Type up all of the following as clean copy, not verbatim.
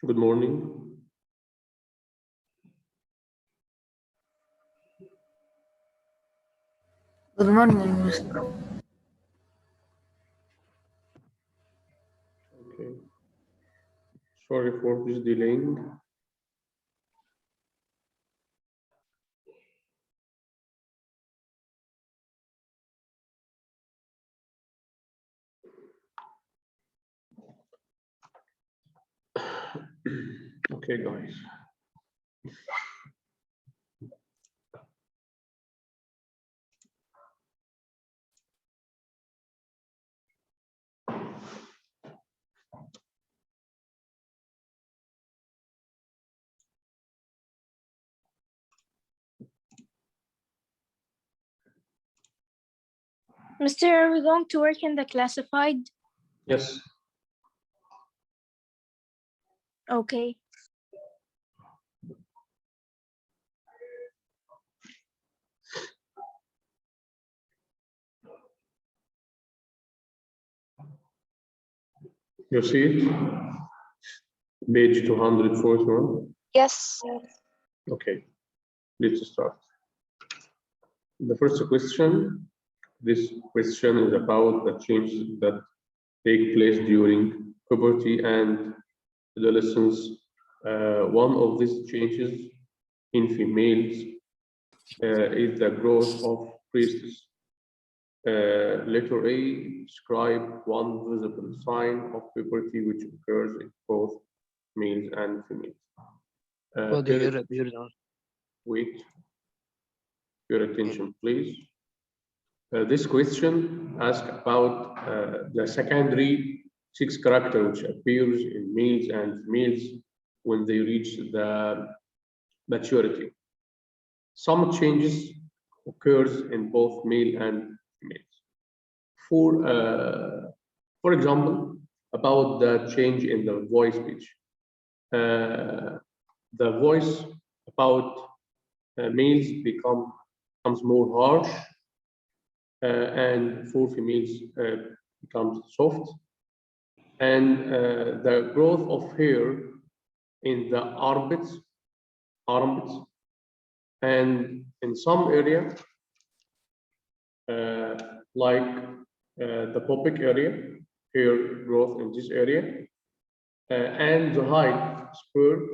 Good morning. Good morning, Mr. Okay. Sorry for this delaying. Okay, guys. Mister, are we going to work in the classified? Yes. Okay. You see it? Page 241. Yes. Okay. Let's start. The first question. This question is about the changes that take place during puberty and adolescence. One of these changes in females is the growth of breasts. Letter A, describe one visible sign of puberty which occurs in both males and females. Wait, your attention, please. This question asks about the secondary sex character which appears in males and females when they reach the maturity. Some changes occurs in both male and females. For example, about the change in the voice pitch. The voice about males becomes more harsh, and for females becomes soft. And the growth of hair in the armpits, and in some area, like the pubic area, hair growth in this area, and the height, skirt.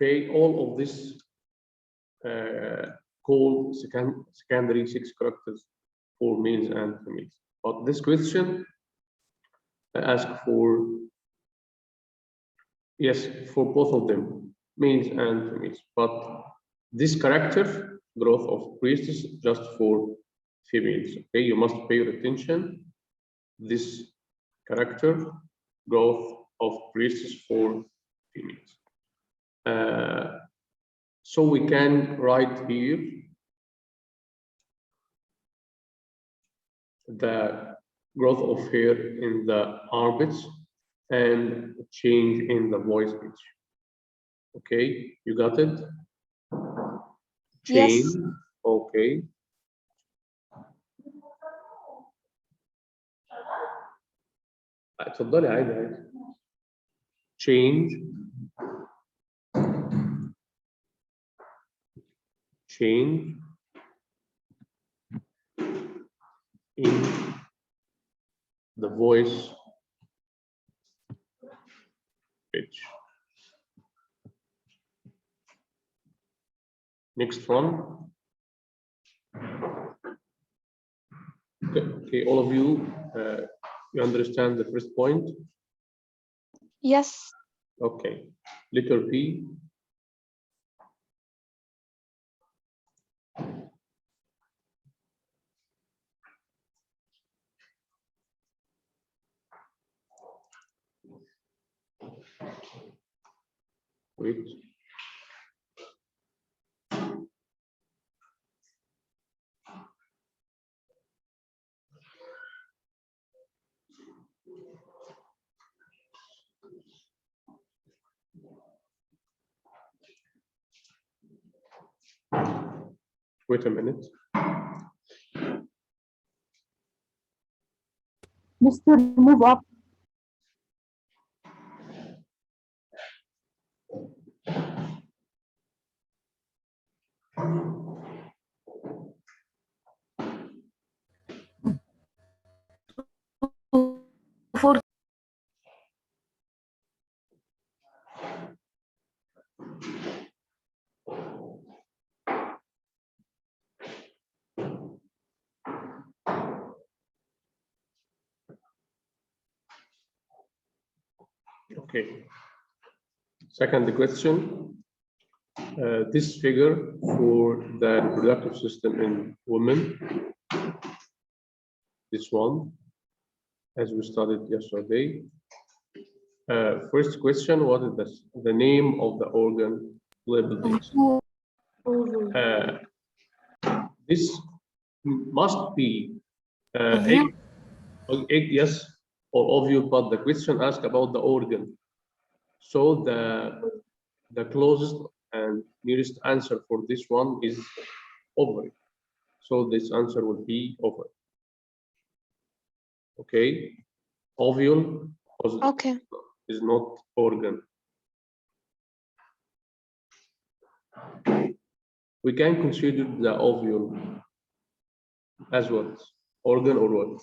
Okay, all of this called secondary sex characters for males and females. But this question asks for, yes, for both of them, males and females. But this character, growth of breasts, just for females. Okay, you must pay your attention. This character, growth of breasts for females. So we can write here the growth of hair in the armpits and change in the voice pitch. Okay, you got it? Change. Yes. Okay. اتفضلي عادي. Change. Change in the voice pitch. Next one. Okay, all of you, you understand the first point? Yes. Okay, letter B. Wait. Wait a minute. Mr. Move up. Okay. Second question. This figure for the reproductive system in women, this one, as we studied yesterday. First question, what is the name of the organ labeled X? This must be egg, yes, or ovule, but the question asked about the organ. So the closest and nearest answer for this one is ovary. So this answer will be ovary. Okay, ovule Okay. is not organ. We can consider the ovule as what? Organ or what?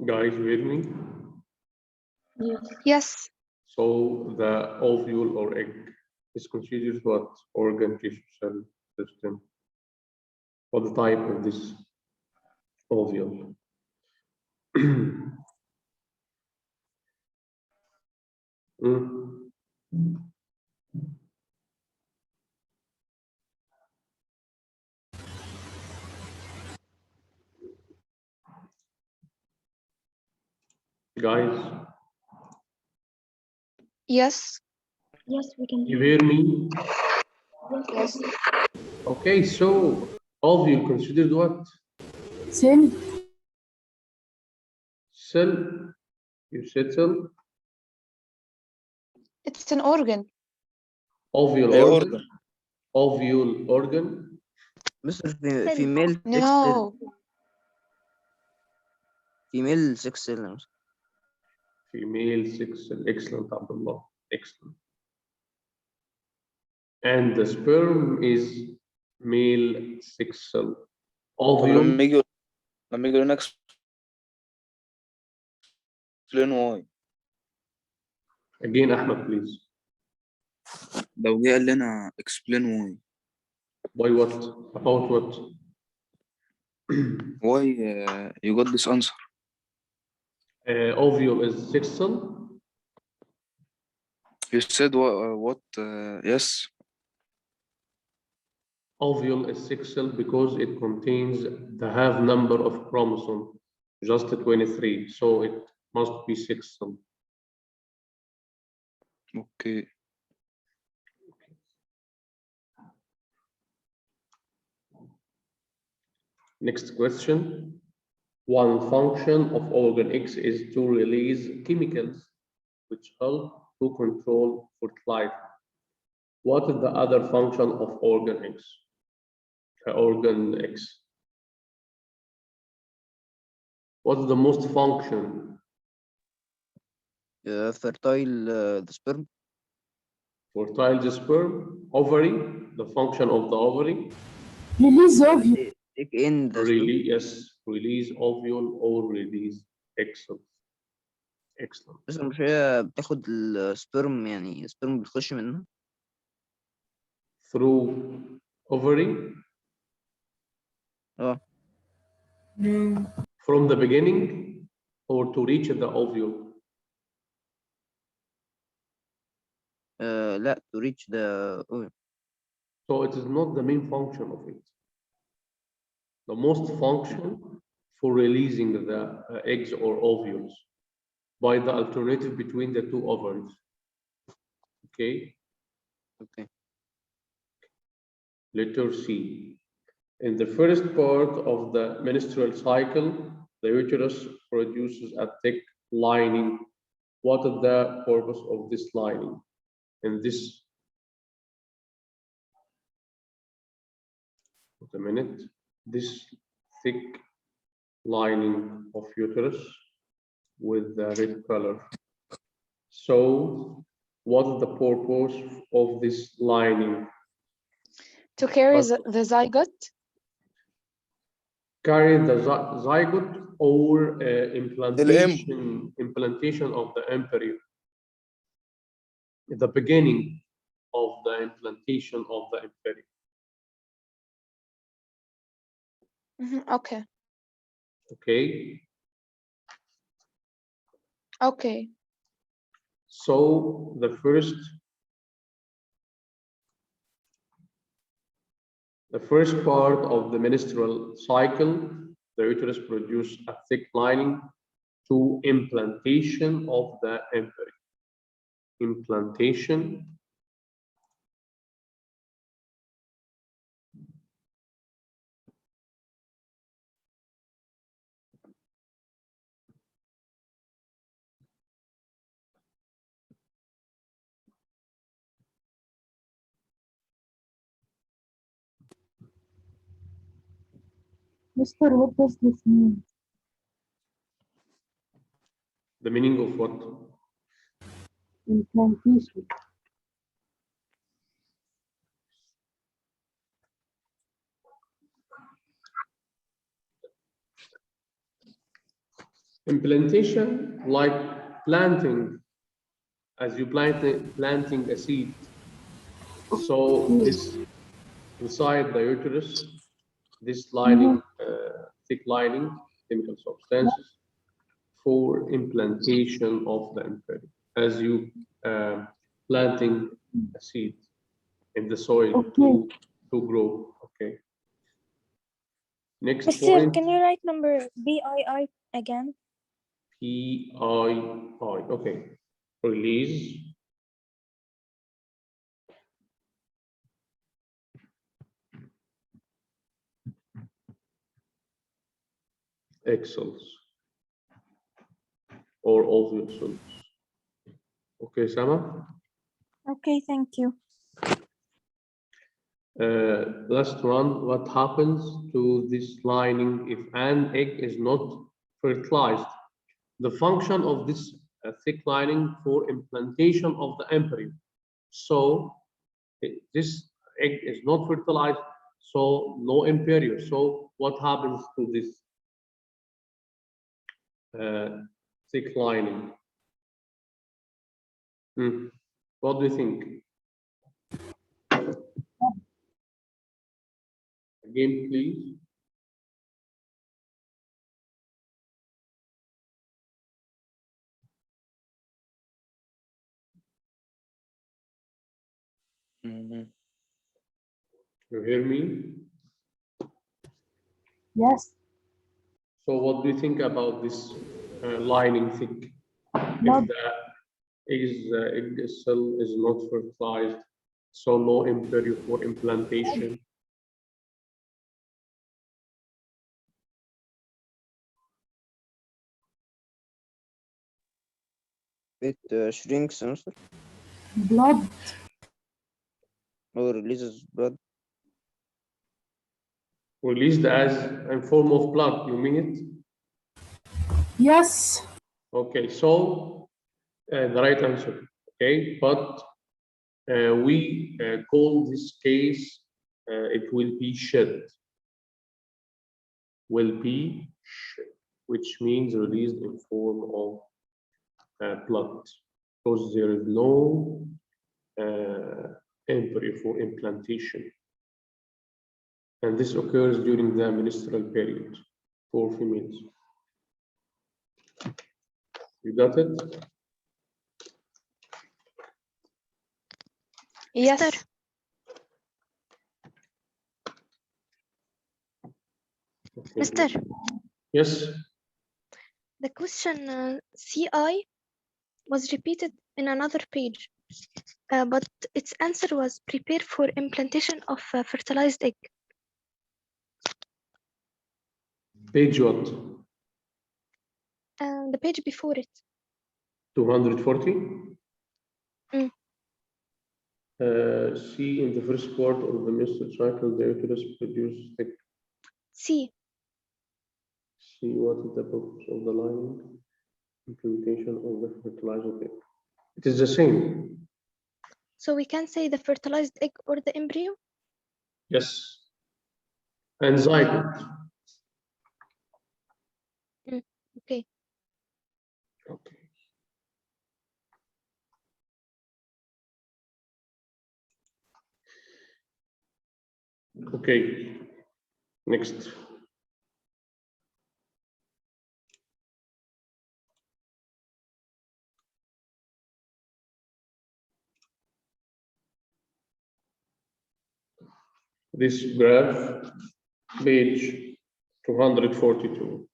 Guys, you hear me? Yes. So the ovule or egg is considered what? Organ, tissue, cell, system. What the type of this ovule? Mm. Guys, Yes. Yes, we can you hear hear me? Yes. Okay, so ovule considered what? Cell. Cell. You said cell? It's an organ. Ovule أي organ. organ. Ovule organ. Mr. Cell. Female sex cell. No. Female sex cell. Female sex cell. Excellent, Abdullah. Excellent. And the sperm is male sex cell. طب Ovule. لما يجي لنا explain why. Again, Ahmed, please. لو جه قال لنا explain why. By what? About what? Why you got this answer? Ovule is sex cell. You said what yes. Ovule is sex cell because it contains the half number of chromosomes, just 23. So it must be sex cell. Okay. Next question. One function of organ X is to release chemicals which help to control fertility. What is the other function of organ X? Organ X. What's the most function? Fertile the sperm. Fertile the sperm, ovary, the function of the ovary. Release ovule. Take in the sperm. Really, yes, release ovule or release excellent. Excellent. بس مش هي بتاخد السبرم يعني السبرم بتخش منها. Through ovary. اه. No. From the beginning or to reach the ovule. لا to reach the ovule. So it is not the main function of it. The most function for releasing the eggs or ovules by the alternative between the two ovaries. Okay. Okay. Letter C. In the first part of the menstrual cycle, the uterus produces a thick lining. What is the purpose of this lining? In this, wait a minute, this thick lining of uterus with the red color. So, what is the purpose of this lining? To carry the zygote. Carry the zygote or implantation of the embryo. At the beginning, of the implantation of the embryo. Okay. Okay. Okay. So the first part of the menstrual cycle, the uterus produces a thick lining to implantation of the embryo. Implantation. Mister, what does this mean? The meaning of what? Implantation. Implantation, like planting, as you planting a seed. So this inside the uterus, this lining, thick lining, chemical substances for implantation of the embryo. As you planting a seed in the soil to grow. Okay. Next Mister, point. can you write number BII again? PII. Okay. Release. Excels or ovules. Okay, Sama. Okay, thank you. Last one. What happens to this lining if an egg is not fertilized? The function of this thick lining for implantation of the embryo. So this egg is not fertilized, so no embryo. So what happens to this thick lining? What do you think? Again, please. You hear me? Yes. So what do you think about this lining thick? Blood. If the egg cell is not fertilized, so no embryo for implantation. It shrinks answer Blood. or releases blood. Released as in form of blood, you mean it? Yes. Okay, so the right answer. Okay, but we call this case, it will be shed. Will be shed, which means released in form of blood, because there is no embryo for implantation. And this occurs during the menstrual period for females. You got it? Yes. Okay. Mister, Yes. the question CI was repeated in another page, but its answer was prepare for implantation of a fertilized egg. Page what? The page before it. 240. See, in the first part of the menstrual cycle, the uterus produces thick. C. See, what is the purpose of the lining? Implementation of the fertilized egg. It is the same. So we can say the fertilized egg or the embryo? Yes. And zygote. Okay. Okay. Okay, next. This graph, page 242.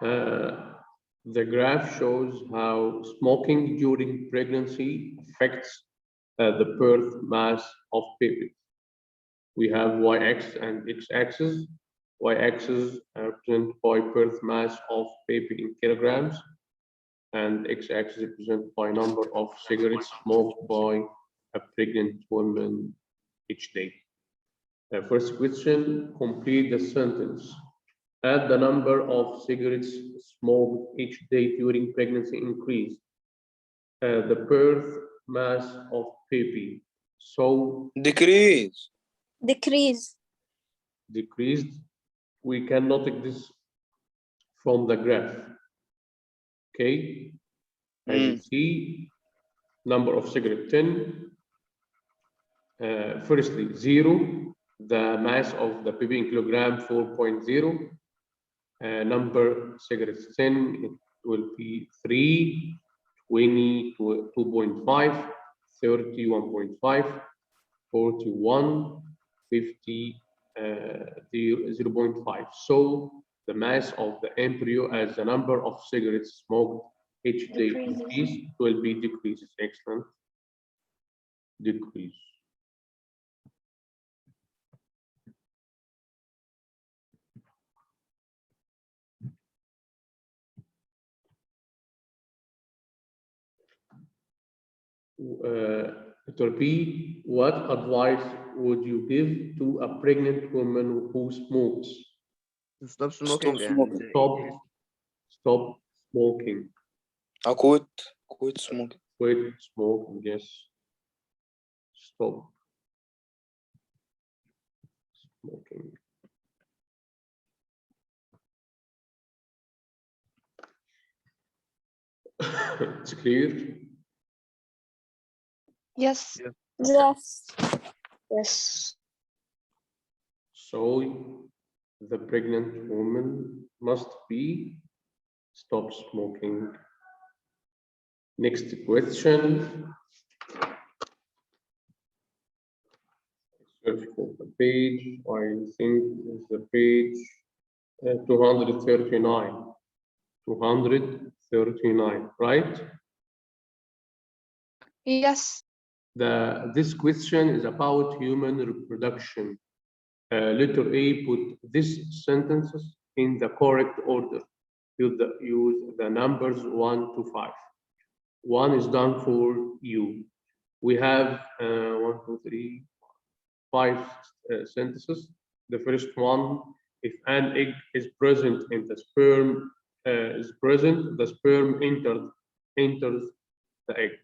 The graph shows how smoking during pregnancy affects the birth mass of baby. We have y-axis and x-axis. Y-axis represent by birth mass of baby in kilograms, and x-axis represent by number of cigarettes smoked by a pregnant woman each day. First question, complete the sentence. As the number of cigarettes smoked each day during pregnancy increased, the birth mass of baby so Decrease. Decrease. decreased. We can note this from the graph. Okay, as you see, number of cigarette 10. Firstly, 0, the mass of the baby in kilogram 4.0. Number cigarettes 10, it will be 3, 20, 2.5, 30, 1.5, 41, 50, 0.5. So the mass of the embryo as the number of cigarettes smoked each day increase will be decreases. Excellent. Decrease. Letter B, what advice would you give to a pregnant woman who smokes? To stop smoking and smoking. Stop smoking. Quit smoking. Quit smoking, yes. Stop smoking. It's clear. Yes. Yes. Yes. So the pregnant woman must be stop smoking. Next question. Search for the page. I think it's the page 239. 239, right? Yes. This question is about human reproduction. Letter A, put these sentences in the correct order. Use the numbers 1 to 5. 1 is done for you. We have 1, 2, 3, 5 sentences. The first one, if an egg is present and the sperm is present, the sperm enters the egg.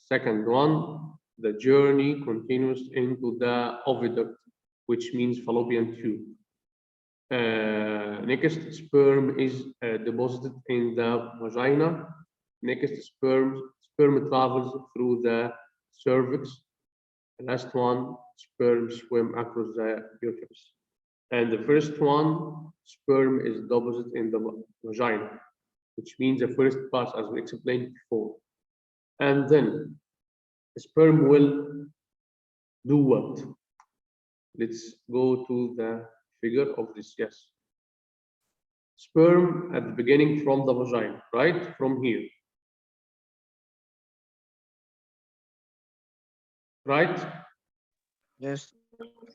Second one, the journey continues into the oviduct, which means fallopian tube. Next, sperm is deposited in the vagina. Next, sperm travels through the cervix. The last one, sperm swim across the uterus. And the first one, sperm is deposited in the vagina, which means the first pass, as we explained before. And then the sperm will do what? Let's go to the figure of this. Yes. Sperm at the beginning from the vagina, right? From here. Right? Yes.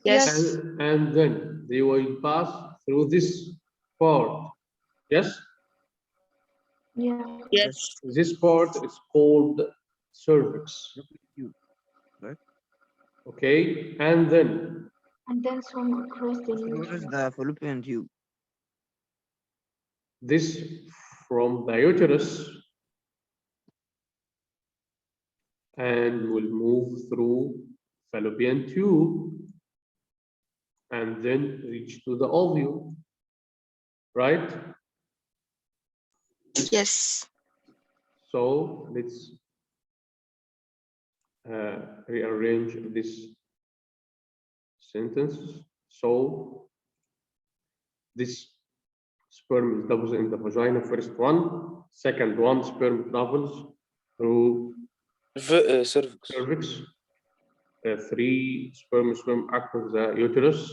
Yes. And then they will pass through this part. Yes? Yeah. Yes. This part is called cervix. Right. Okay? And then And then swim across the Where is the fallopian tube? this from the uterus and will move through fallopian tube and then reach to the ovule, right? Yes. So let's rearrange this sentence. So this sperm is deposited in the vagina, first one. Second one, sperm travels through cervix. cervix. 3 sperm across the uterus.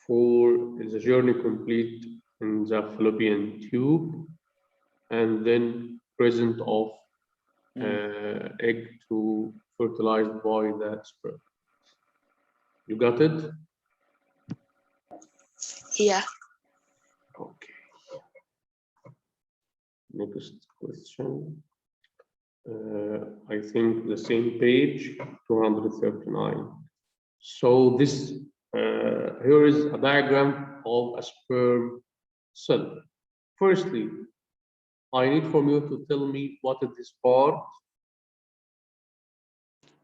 4 is the journey complete in the fallopian tube, and then present of egg to fertilized by the sperm. You got it? Yeah. Okay. Next question. I think the same page, 239. So this here is a diagram of a sperm cell. Firstly, I need from you to tell me what is this part,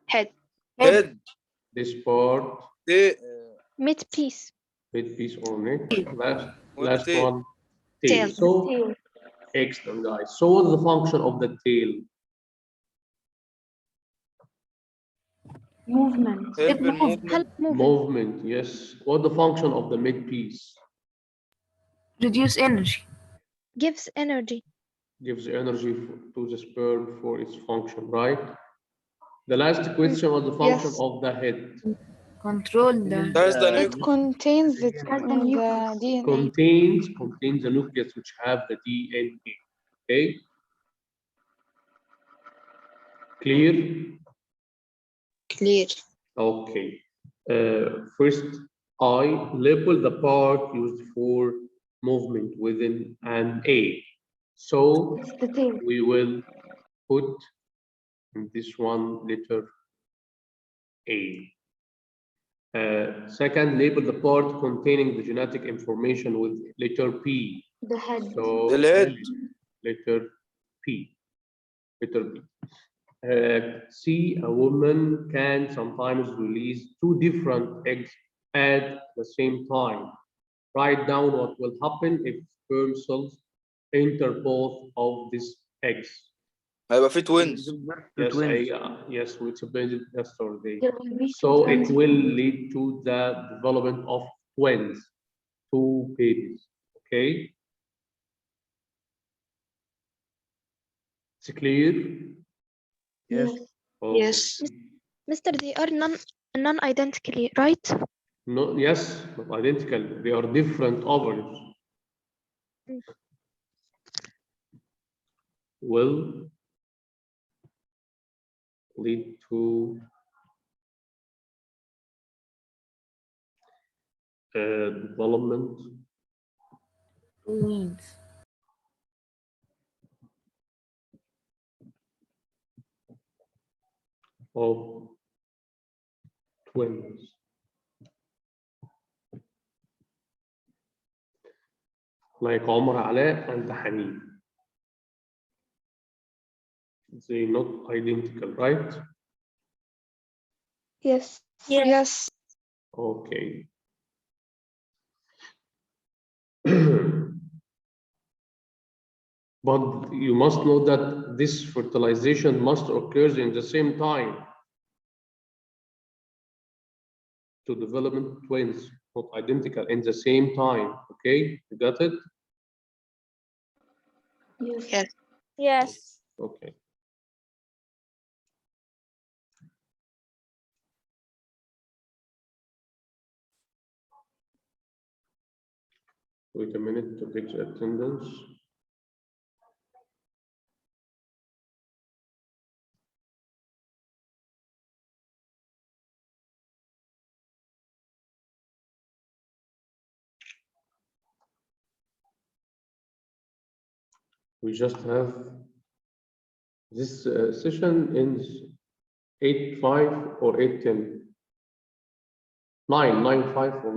Head. Head. this part, Mid piece. mid piece or neck, What last tail? one, tail. Tail. So excellent, guys. So what is the function of the tail? Movement. Help in movement. Help moving. Movement, yes. What the function of the mid piece? Reduce energy. Gives energy. Gives energy to the sperm for its function, right? The last question was the function Yes. of the head. Control the. That's the It nucleus. contains the nucleus. DNA. Contains the nucleus which have the DNA. Okay. Clear? Clear. Okay. First, I label the part used for movement within an A. So The tail. we will put in this one letter A. Second, label the part containing the genetic information with letter P. The head. So The head. letter P. Letter P. C, a woman can sometimes release 2 different eggs at the same time. Write down what will happen if sperm cells enter both of these eggs. هيبقى في twins. Yes, twins. yes, we explained it yesterday. There will be So two it twins. will lead to the development of twins, 2 babies. Okay? It's clear? Yes. Okay. Yes. Mister, they are non-identically, right? No, yes, not identical. They are different ovaries. Will lead to development Wings. of twins. Like Omar Alaa and Hanin. They not identical, right? Yes. Yes. Okay. But you must know that this fertilization must occur in the same time to development twins, not identical, in the same time. Okay, you got it? Yes. Yes. Yes. Okay. Wait a minute to get the attendance. We just have this session ends 8:05 or 8:10. 9:05 or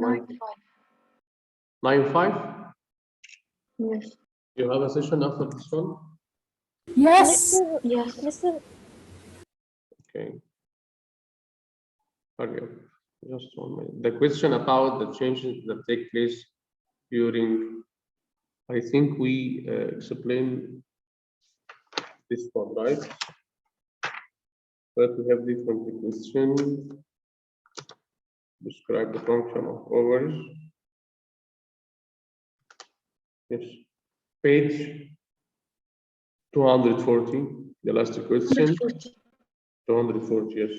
9:05. Yes. You have a session after this one? Yes. Yes. Mister, Okay. Hurry up. Just 1 minute. The question about the changes that take place during, I think we explained this one, right? But we have different questions. Describe the function of ovaries. Yes. Page 240, the last question. 240, yes.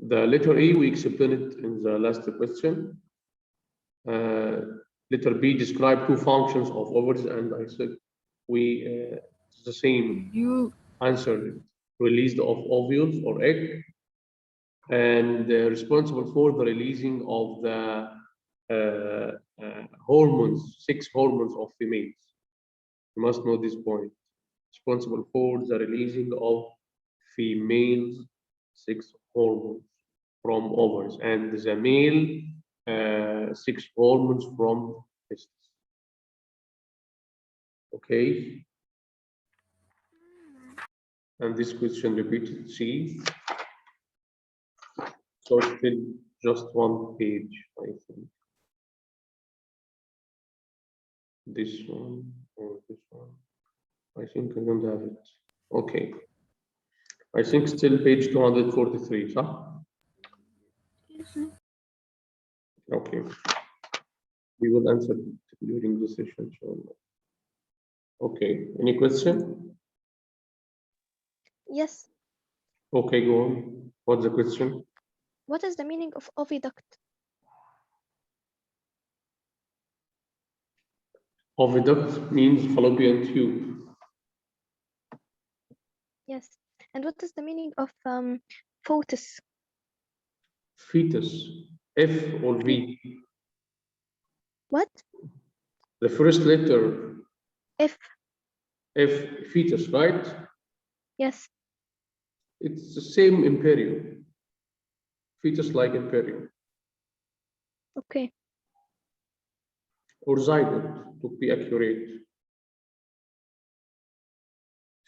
The letter A, we explained it in the last question. Letter B, describe two functions of ovaries, and I said it's the same. You answered released of ovules or egg, and responsible for the releasing of the hormones, 6 hormones of females. You must know this point. Responsible for the releasing of females 6 hormones from ovaries, and the male 6 hormones from testes. Okay. And this question repeated C. So still just one page, I think. This one or this one. I think I don't have it. Okay. I think still page 243, huh? Okay. We will answer during the session. Okay. Any question? Yes. Okay, go on. What's the question? What is the meaning of oviduct? Oviduct means fallopian tube. Yes. And what is the meaning of foetus? Fetus. F or V? What? The first letter. F. F, fetus, right? Yes. It's the same imperial. Fetus like imperial. Okay. Or zygote, to be accurate.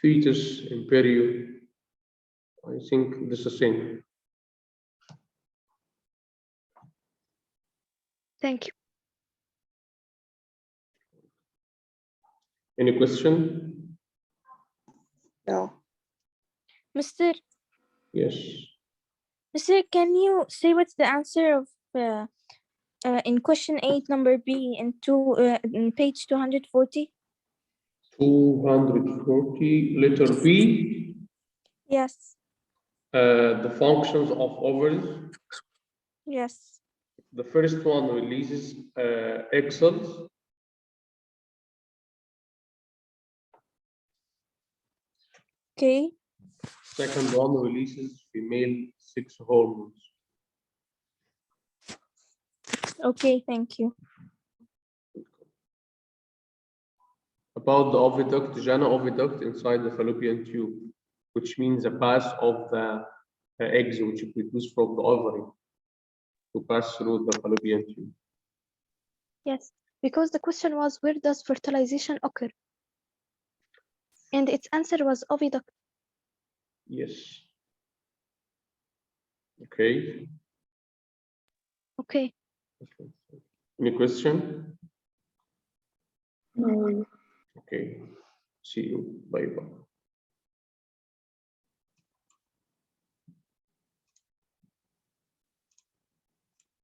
Fetus, imperial. I think this is the same. Thank you. Any question? No. Mr. Yes. Mr. Can you say what's the answer of in question 8, number B, in page 240? 240, letter B. Yes. The functions of ovaries. Yes. The first one releases egg cells. Okay. Second one releases female 6 hormones. Okay, thank you. About the oviduct, Jana oviduct inside the fallopian tube, which means the pass of the eggs which are produced from the ovary to pass through the fallopian tube. Yes. Because the question was, where does fertilization occur? And its answer was oviduct. Yes. Okay. Okay. Any question? No. Okay. See you. Bye bye.